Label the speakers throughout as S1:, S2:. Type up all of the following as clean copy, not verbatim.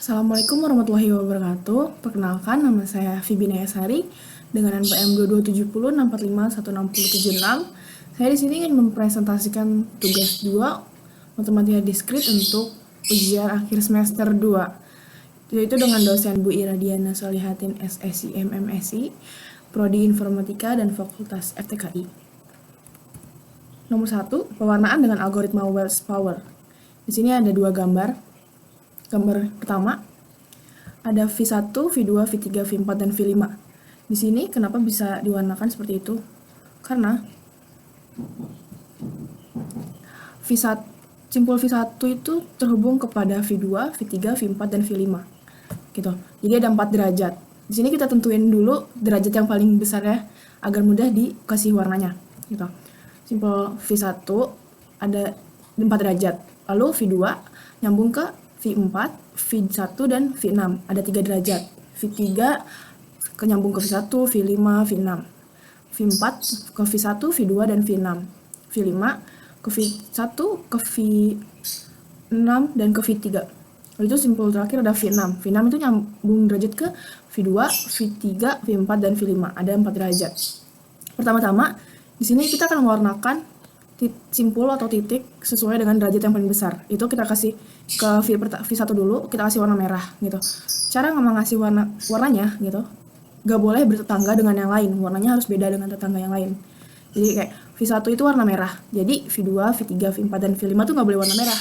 S1: Assalamualaikum warahmatullahi wabarakatuh. Perkenalkan, nama saya Vibi Nayasari dengan NPM 227064516076. Saya di sini ingin mempresentasikan tugas 2 matematika diskrit untuk ujian akhir semester 2, yaitu dengan dosen Bu Ira Diana Solihatin SSI MMSI, Prodi Informatika dan Fakultas FTKI. Nomor 1, pewarnaan dengan algoritma Wells Power. Di sini ada dua gambar. Gambar pertama, ada V1, V2, V3, V4, dan V5. Di sini kenapa bisa diwarnakan seperti itu? Karena V1, simpul V1 itu terhubung kepada V2, V3, V4, dan V5. Gitu. Jadi ada 4 derajat. Di sini kita tentuin dulu derajat yang paling besar ya, agar mudah dikasih warnanya. Gitu. Simpul V1 ada 4 derajat. Lalu V2 nyambung ke V4, V1, dan V6. Ada 3 derajat. V3 nyambung ke V1, V5, V6. V4 ke V1, V2, dan V6. V5 ke V1, ke V6, dan ke V3. Lalu itu simpul terakhir ada V6. V6 itu nyambung derajat ke V2, V3, V4, dan V5. Ada 4 derajat. Pertama-tama, di sini kita akan mewarnakan simpul atau titik sesuai dengan derajat yang paling besar. Itu kita kasih ke V1 dulu, kita kasih warna merah gitu. Cara ngasih warnanya gitu, gak boleh bertetangga dengan yang lain. Warnanya harus beda dengan tetangga yang lain. Jadi kayak V1 itu warna merah. Jadi V2, V3, V4, dan V5 tuh gak boleh warna merah.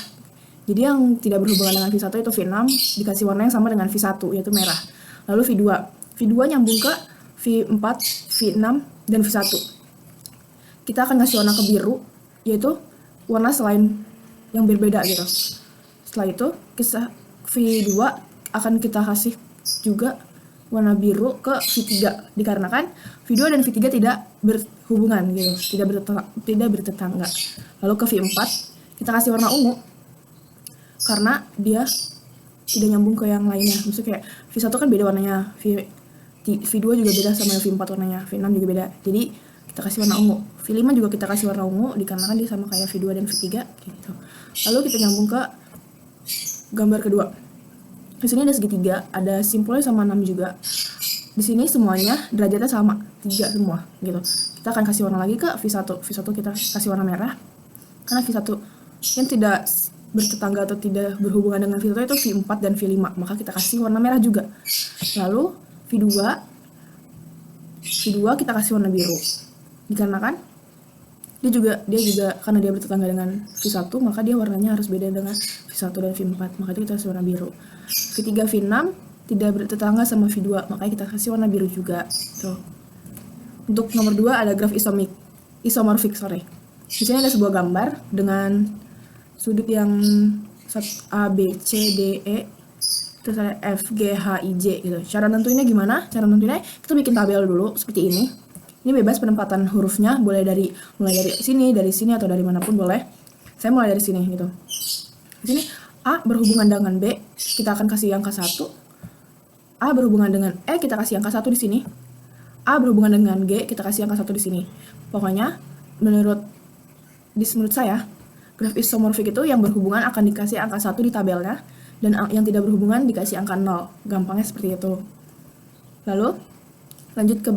S1: Jadi yang tidak berhubungan dengan V1 itu V6 dikasih warna yang sama dengan V1, yaitu merah. Lalu V2. V2 nyambung ke V4, V6, dan V1. Kita akan kasih warna ke biru, yaitu warna selain yang berbeda gitu. Setelah itu V2 akan kita kasih juga warna biru ke V3, dikarenakan V2 dan V3 tidak berhubungan gitu, tidak bertetangga. Lalu ke V4 kita kasih warna ungu karena dia tidak nyambung ke yang lainnya. Maksudnya kayak V1 kan beda warnanya, V2 juga beda sama V4 warnanya, V6 juga beda. Jadi kita kasih warna ungu. V5 juga kita kasih warna ungu dikarenakan dia sama kayak V2 dan V3 gitu. Lalu kita nyambung ke gambar kedua. Di sini ada segitiga, ada simpulnya sama 6 juga. Di sini semuanya derajatnya sama, 3 semua gitu. Kita akan kasih warna lagi ke V1. V1 kita kasih warna merah. Karena V1 yang tidak bertetangga atau tidak berhubungan dengan V1 itu V4 dan V5, maka kita kasih warna merah juga. Lalu V2 kita kasih warna biru. Dikarenakan dia juga karena dia bertetangga dengan V1, maka dia warnanya harus beda dengan V1 dan V4, maka itu kita kasih warna biru. V3, V6 tidak bertetangga sama V2, makanya kita kasih warna biru juga. Tuh. Untuk nomor 2 ada graf isomorfik. Di sini ada sebuah gambar dengan sudut yang A, B, C, D, E, terus ada F, G, H, I, J gitu. Cara nentuinnya gimana? Cara nentuinnya kita bikin tabel dulu seperti ini. Ini bebas penempatan hurufnya, mulai dari sini, atau dari manapun boleh. Saya mulai dari sini gitu. Di sini A berhubungan dengan B, kita akan kasih angka 1. A berhubungan dengan E, kita kasih angka 1 di sini. A berhubungan dengan G, kita kasih angka 1 di sini. Pokoknya menurut saya, graf isomorfik itu yang berhubungan akan dikasih angka 1 di tabelnya, dan yang tidak berhubungan dikasih angka 0. Gampangnya seperti itu. Lalu lanjut ke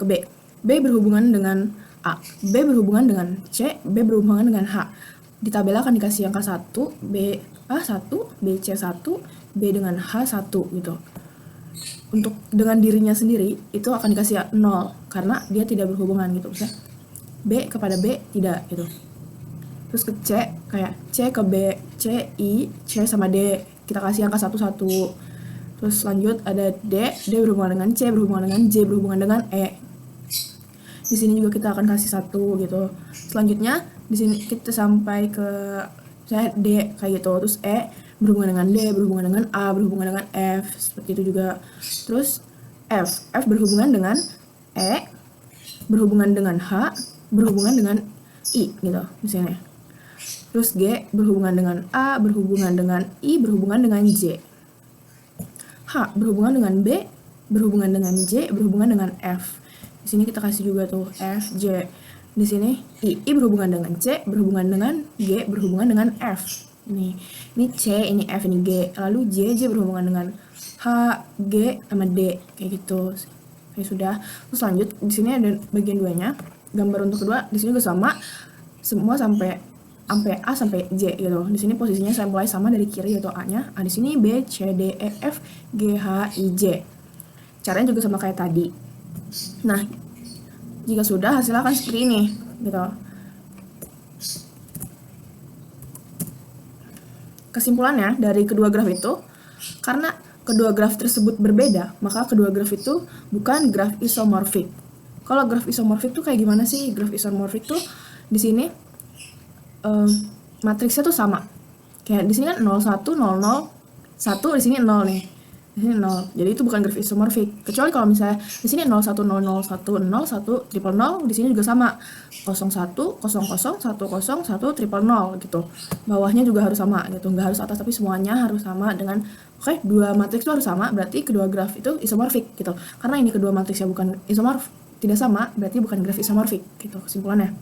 S1: B. B berhubungan dengan A, B berhubungan dengan C, B berhubungan dengan H. Di tabel akan dikasih angka 1, B A1, B C1, B dengan H1 gitu. Untuk dengan dirinya sendiri itu akan dikasih 0 karena dia tidak berhubungan gitu. Misalnya B kepada B tidak gitu. Terus ke C, kayak C ke B, C, I, C sama D, kita kasih angka 1. Terus lanjut ada D berhubungan dengan C, berhubungan dengan J, berhubungan dengan E. Di sini juga kita akan kasih 1 gitu. Selanjutnya di sini kita sampai ke D kayak gitu. Terus E berhubungan dengan D, berhubungan dengan A, berhubungan dengan F, seperti itu juga. Terus F berhubungan dengan E, berhubungan dengan H, berhubungan dengan I gitu misalnya. Terus G berhubungan dengan A, berhubungan dengan I, berhubungan dengan J. H berhubungan dengan B, berhubungan dengan J, berhubungan dengan F. Di sini kita kasih juga tuh F, J. Di sini I berhubungan dengan C, berhubungan dengan G, berhubungan dengan F Ini C, ini F, ini G. Lalu J berhubungan dengan H, G, sama D, kayak gitu. Oke, sudah. Terus lanjut, di sini ada bagian 2-nya. Gambar untuk kedua di sini juga sama, semua sampai A sampai J gitu. Di sini posisinya saya mulai sama dari kiri yaitu A-nya. Di sini B, C, D, E, F, G, H, I, J. Caranya juga sama kayak tadi. Nah, jika sudah hasilnya akan seperti ini gitu. Kesimpulannya dari kedua graf itu, karena kedua graf tersebut berbeda, maka kedua graf itu bukan graf isomorfik. Kalau graf isomorfik tuh kayak gimana sih? Graf isomorfik tuh di sini matriksnya tuh sama. Kayak di sini kan 0 1 0 0 1, di sini 0 nih. Di sini 0. Jadi itu bukan graf isomorfik. Kecuali kalau misalnya di sini 0 1 0 0 1 0 1 triple 0, di sini juga sama. 0 1 0 0 1 0 1 triple 0 gitu. Bawahnya juga harus sama gitu. Nggak harus atas tapi semuanya harus sama dengan dua matriks itu harus sama, berarti kedua graf itu isomorfik gitu. Karena ini kedua matriksnya bukan isomorf, tidak sama, berarti bukan graf isomorfik gitu kesimpulannya.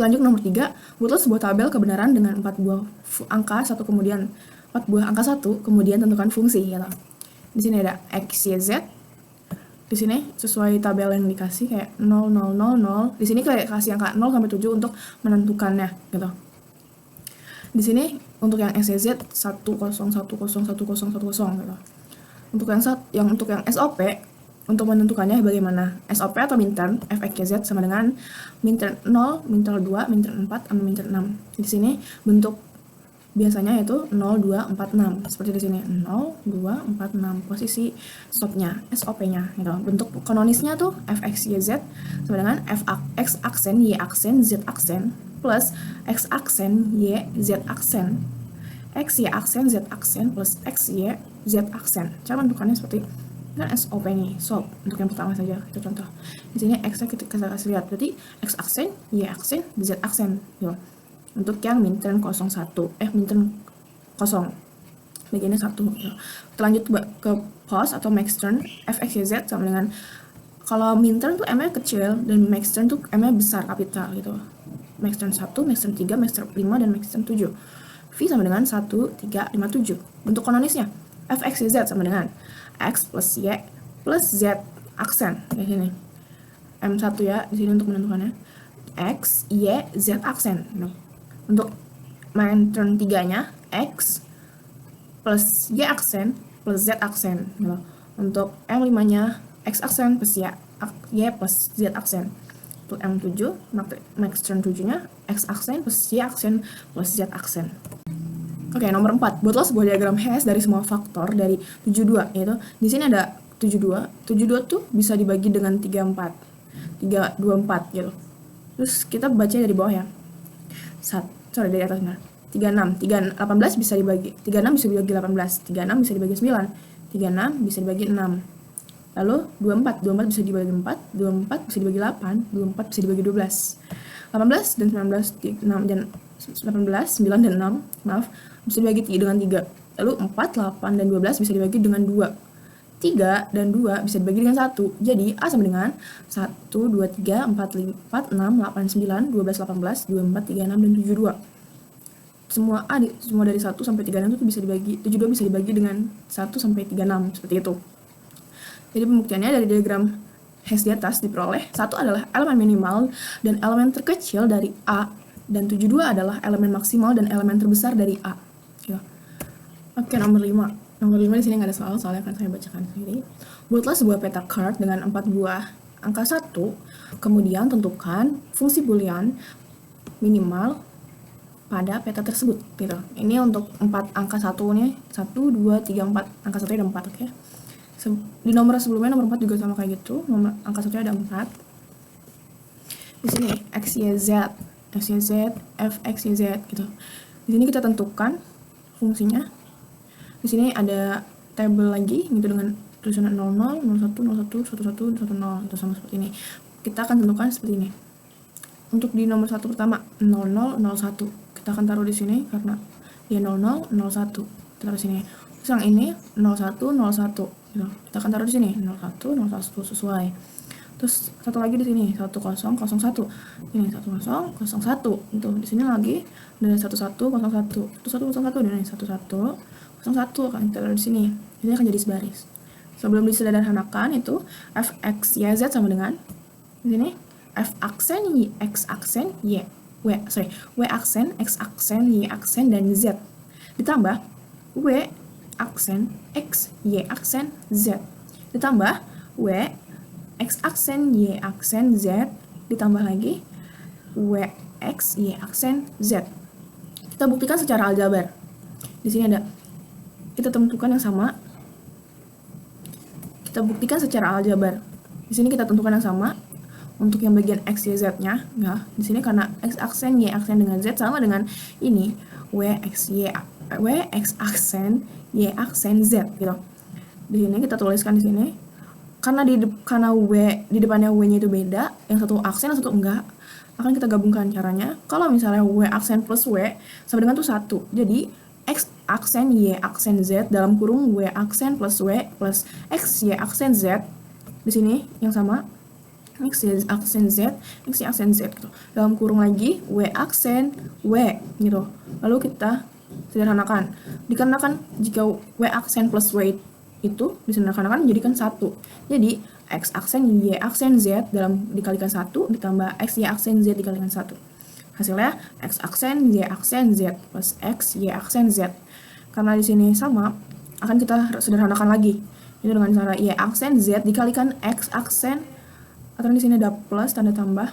S1: Lanjut nomor 3, buatlah sebuah tabel kebenaran dengan 4 buah angka 1 kemudian 4 buah angka 1 kemudian tentukan fungsi gitu. Di sini ada x, y, z. Di sini sesuai tabel yang dikasih kayak 0 0 0 0. Di sini kayak kasih angka 0 sampai 7 untuk menentukannya gitu. Di sini untuk yang x, y, z 1 0 1 0 1 0 1 0 gitu. Untuk yang SOP, untuk menentukannya bagaimana? SOP atau minterm, f(x, y, z) sama dengan minterm 0, minterm 2, minterm 4, sama minterm 6. Di sini bentuk biasanya yaitu 0, 2, 4, 6. Seperti di sini 0, 2, 4, 6. Posisi stopnya, SOP-nya gitu. Bentuk kanonisnya tuh f(x, y, z) sama dengan x aksen, y aksen, z aksen plus x aksen, y, z aksen. X, y aksen, z aksen plus x, y, z aksen. Cara bentukannya seperti kan SOP nih, SOP untuk yang pertama saja, itu contoh. Di sini X-nya kita kasih lihat, berarti X aksen, Y aksen, Z aksen, gitu. Untuk yang minterm 01, minterm 0, bagiannya 1. Gitu. Lanjut ke pos atau maxterm, f(x, y, z) sama dengan, kalau minterm tuh M-nya kecil dan maxterm tuh M-nya besar, kapital gitu. Maxterm 1, maxterm 3, maxterm 5, dan maxterm 7. V sama dengan 1, 3, 5, 7. Bentuk kanonisnya, f(x, y, z) sama dengan X plus Y plus Z aksen kayak sini. M1 ya di sini untuk menentukannya. X, Y, Z aksen. Untuk minterm 3-nya X plus Y aksen plus Z aksen. Untuk M5-nya X aksen plus Y plus Z aksen. Untuk M7, maxterm 7-nya X aksen plus Y aksen plus Z aksen. Oke, nomor 4. Buatlah sebuah diagram hash dari semua faktor dari 72, yaitu di sini ada 72. 72 tuh bisa dibagi dengan 34. 324 gitu. Terus kita baca dari bawah ya. Dari atasnya. 36. 18 bisa dibagi 36 bisa dibagi 18. 36 bisa dibagi 9. 36 bisa dibagi 6. Lalu 24 bisa dibagi 4, 24 bisa dibagi 8, 24 bisa dibagi 12. 18 dan 19 dan 18, 9 dan 6, bisa dibagi dengan 3. Lalu 4, 8, dan 12 bisa dibagi dengan 2. 3 dan 2 bisa dibagi dengan 1. Jadi A sama dengan 1, 2, 3, 4, 6, 8, 9, 12, 18, 24, 36, dan 72. Semua dari 1 sampai 36 itu bisa dibagi, 72 bisa dibagi dengan 1 sampai 36, seperti itu. Jadi pembuktiannya dari diagram hash di atas diperoleh 1 adalah elemen minimal dan elemen terkecil dari A, dan 72 adalah elemen maksimal dan elemen terbesar dari A. Oke, nomor 5. Nomor 5 di sini nggak ada soal, soalnya akan saya bacakan sendiri. Buatlah sebuah peta chart dengan 4 buah angka 1, kemudian tentukan fungsi boolean minimal pada peta tersebut. Gitu. Ini untuk 4 angka 1 nih, 1, 2, 3, 4. Angka 1 ada 4, oke. Di nomor sebelumnya, nomor 4 juga sama kayak gitu. Nomor angka 1 ada 4. Di sini X, Y, Z, X, Y, Z, F, X, Y, Z gitu. Di sini kita tentukan fungsinya. Di sini ada tabel lagi gitu dengan tulisan 00, 01, 01, 11, 10 itu sama seperti ini. Kita akan tentukan seperti ini. Untuk di nomor 1 pertama 00, 01. Kita akan taruh di sini karena dia 00, 01. Kita taruh di sini. Terus yang ini 01, 01. Gitu. Kita akan taruh di sini 01, 01 sesuai. Terus satu lagi di sini 1001. Ini 1001. Itu di sini lagi ada 1101, 1101 dan ini 1101 akan kita taruh di sini. Ini akan jadi sebaris. Sebelum disederhanakan itu fx y z sama dengan di sini f aksen y x aksen y w aksen x aksen y aksen dan z ditambah w aksen x y aksen z ditambah w x aksen y aksen z ditambah lagi w x y aksen z. Kita buktikan secara aljabar. Di sini ada, kita tentukan yang sama. Kita buktikan secara aljabar. Di sini kita tentukan yang sama untuk yang bagian x y z-nya. Ya, di sini karena x aksen y aksen dengan z sama dengan ini w x aksen y aksen z gitu. Di sini kita tuliskan di sini karena w di depannya w-nya itu beda, yang satu aksen yang satu enggak, akan kita gabungkan caranya. Kalau misalnya w aksen plus w sama dengan tuh 1. Jadi x aksen y aksen z dalam kurung w aksen plus w plus x y aksen z. Di sini yang sama x y aksen z, x y aksen z gitu. Dalam kurung lagi w aksen w gitu. Lalu kita sederhanakan. Dikarenakan jika w aksen plus w itu disederhanakan menjadikan 1. Jadi x aksen y aksen z dalam dikalikan 1 ditambah x y aksen z dikalikan 1. Hasilnya x aksen y aksen z plus x y aksen z. Karena di sini sama, akan kita sederhanakan lagi. Ini dengan cara y aksen z dikalikan x aksen, atau di sini ada plus tanda tambah.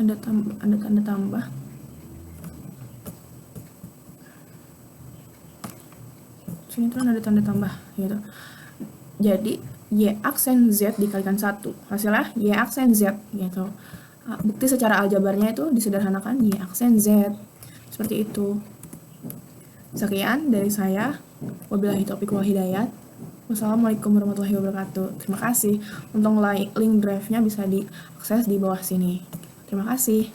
S1: Ada tanda tambah. Sini tuh ada tanda tambah gitu. Jadi y aksen z dikalikan 1. Hasilnya y aksen z gitu. Bukti secara aljabarnya itu disederhanakan y aksen z. Seperti itu. Sekian dari saya. Wabillahi taufiq wal hidayat. Wassalamualaikum warahmatullahi wabarakatuh. Terima kasih. Untuk link drive-nya bisa diakses di bawah sini. Terima kasih.